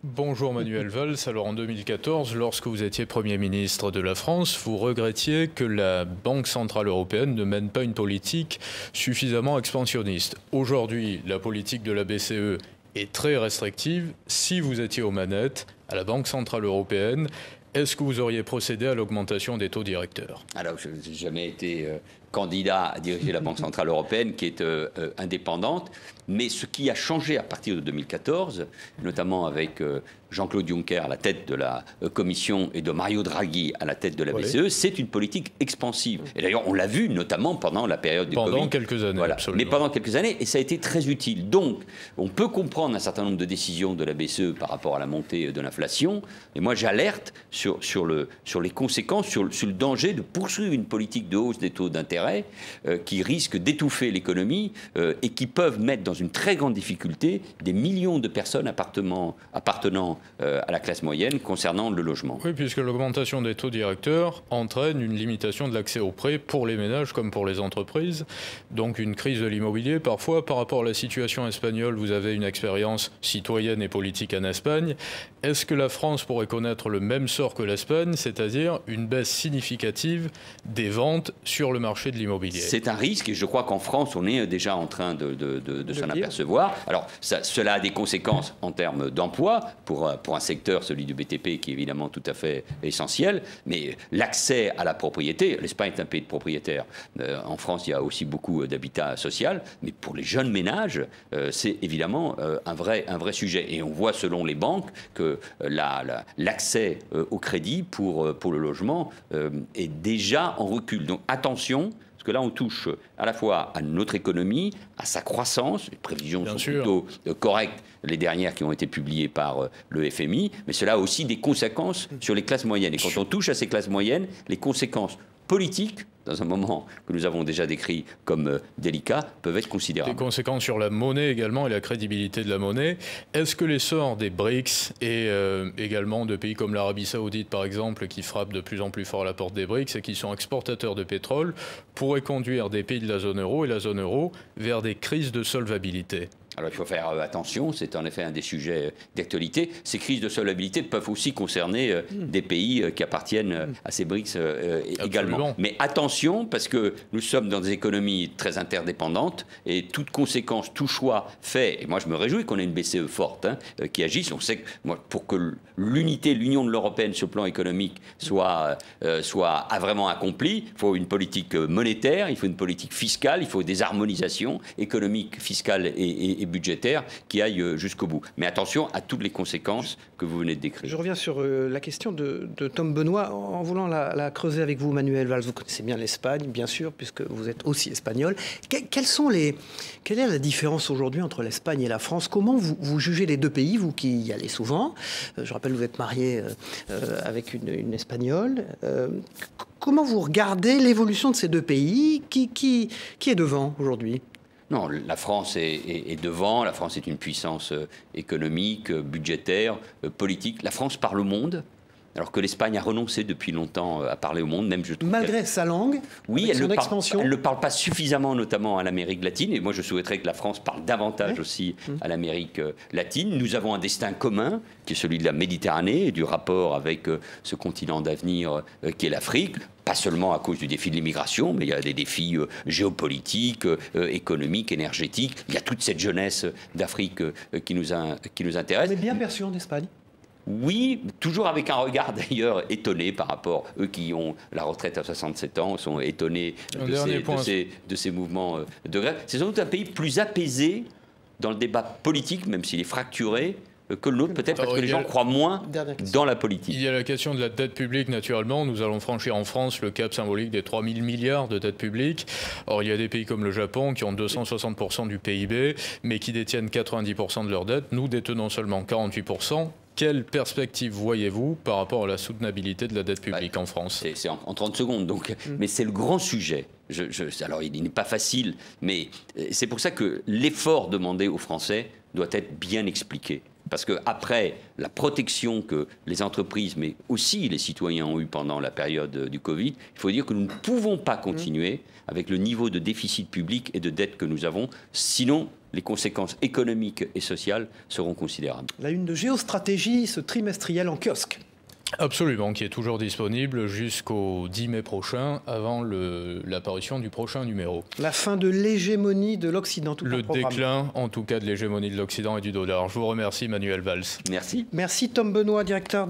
Bonjour Manuel Valls. Alors en 2014, lorsque vous étiez Premier ministre de la France, vous regrettiez que la Banque centrale européenne ne mène pas une politique suffisamment expansionniste. Aujourd'hui, la politique de la BCE est très restrictive. Si vous étiez aux manettes à la Banque centrale européenne, est-ce que vous auriez procédé à l'augmentation des taux directeurs? Alors, je n'ai jamais été candidat à diriger la Banque centrale européenne, qui est indépendante. Mais ce qui a changé à partir de 2014, notamment avec Jean-Claude Juncker à la tête de la Commission et de Mario Draghi à la tête de la BCE, c'est une politique expansive. Et d'ailleurs, on l'a vu notamment pendant la période du Covid. Pendant quelques années, voilà. Absolument. Mais pendant quelques années, et ça a été très utile. Donc, on peut comprendre un certain nombre de décisions de la BCE par rapport à la montée de l'inflation. Et moi, j'alerte sur les conséquences, sur le danger de poursuivre une politique de hausse des taux d'intérêt qui risque d'étouffer l'économie et qui peuvent mettre dans une très grande difficulté des millions de personnes appartenant à la classe moyenne concernant le logement. Oui, puisque l'augmentation des taux directeurs entraîne une limitation de l'accès aux prêts pour les ménages comme pour les entreprises. Donc une crise de l'immobilier. Parfois, par rapport à la situation espagnole, vous avez une expérience citoyenne et politique en Espagne. Est-ce que la France pourrait connaître le même sort que l'Espagne, c'est-à-dire une baisse significative des ventes sur le marché de l'immobilier? C'est un risque et je crois qu'en France, on est déjà en train de s'en apercevoir. Alors, cela a des conséquences en termes d'emploi pour un secteur, celui du BTP, qui est évidemment tout à fait essentiel. Mais l'accès à la propriété, l'Espagne est un pays de propriétaires. En France, il y a aussi beaucoup d'habitat social. Mais pour les jeunes ménages, c'est évidemment un vrai sujet. Et on voit, selon les banques, que l'accès au crédit pour le logement est déjà en recul. Donc attention, parce que là on touche à la fois à notre économie, à sa croissance, les prévisions sont plutôt correctes, les dernières qui ont été publiées par le FMI, mais cela a aussi des conséquences sur les classes moyennes. Et quand on touche à ces classes moyennes, les conséquences politiques, dans un moment que nous avons déjà décrit comme délicat, peuvent être considérables. Des conséquences sur la monnaie également et la crédibilité de la monnaie. Est-ce que l'essor des BRICS et également de pays comme l'Arabie Saoudite, par exemple, qui frappent de plus en plus fort à la porte des BRICS et qui sont exportateurs de pétrole, pourrait conduire des pays de la zone euro et la zone euro vers des crises de solvabilité? Alors il faut faire attention, c'est en effet un des sujets d'actualité. Ces crises de solvabilité peuvent aussi concerner des pays qui appartiennent à ces BRICS également. Mais attention, parce que nous sommes dans des économies très interdépendantes et toute conséquence, tout choix fait, et moi je me réjouis qu'on ait une BCE forte qui agisse. On sait que pour que l'unité, l'union de l'européenne sur le plan économique soit vraiment accomplie, il faut une politique monétaire, il faut une politique fiscale, il faut des harmonisations économiques, fiscales et budgétaire qui aille jusqu'au bout. Mais attention à toutes les conséquences que vous venez de décrire. Je reviens sur la question de Tom Benoît, en voulant la creuser avec vous, Manuel Valls. Vous connaissez bien l'Espagne, bien sûr, puisque vous êtes aussi espagnol. Quelle est la différence aujourd'hui entre l'Espagne et la France? Comment vous jugez les deux pays, vous qui y allez souvent? Je rappelle, vous êtes marié avec une Espagnole. Comment vous regardez l'évolution de ces deux pays? Qui est devant aujourd'hui? Non, la France est devant. La France est une puissance économique, budgétaire, politique. La France parle au monde, alors que l'Espagne a renoncé depuis longtemps à parler au monde. Même, je trouve, malgré sa langue, oui, son expansion. Elle ne parle pas suffisamment, notamment à l'Amérique latine. Et moi, je souhaiterais que la France parle davantage aussi à l'Amérique latine. Nous avons un destin commun, qui est celui de la Méditerranée et du rapport avec ce continent d'avenir qui est l'Afrique. Pas seulement à cause du défi de l'immigration, mais il y a des défis géopolitiques, économiques, énergétiques. Il y a toute cette jeunesse d'Afrique qui nous intéresse. On est bien perçu en Espagne. Oui, toujours avec un regard d'ailleurs étonné par rapport, eux qui ont la retraite à 67 ans, sont étonnés de ces mouvements de grève. C'est sans doute un pays plus apaisé dans le débat politique, même s'il est fracturé, que le nôtre, peut-être parce que les gens croient moins dans la politique. Il y a la question de la dette publique, naturellement. Nous allons franchir en France le cap symbolique des 3 000 milliards de dette publique. Or, il y a des pays comme le Japon qui ont 260% du PIB, mais qui détiennent 90% de leur dette. Nous détenons seulement 48%. Quelle perspective voyez-vous par rapport à la soutenabilité de la dette publique en France? C'est en 30 secondes, donc. Mais c'est le grand sujet. Alors, il n'est pas facile, mais c'est pour ça que l'effort demandé aux Français doit être bien expliqué. Parce qu'après la protection que les entreprises, mais aussi les citoyens ont eue pendant la période du Covid, il faut dire que nous ne pouvons pas continuer avec le niveau de déficit public et de dette que nous avons. Sinon, les conséquences économiques et sociales seront considérables. La une de Géostratégie, ce trimestriel en kiosque. Absolument, qui est toujours disponible jusqu'au 10 mai prochain, avant l'apparition du prochain numéro. La fin de l'hégémonie de l'Occident, tout le déclin, en tout cas, de l'hégémonie de l'Occident et du dollar. Je vous remercie, Manuel Valls. Merci. Merci Tom Benoît, directeur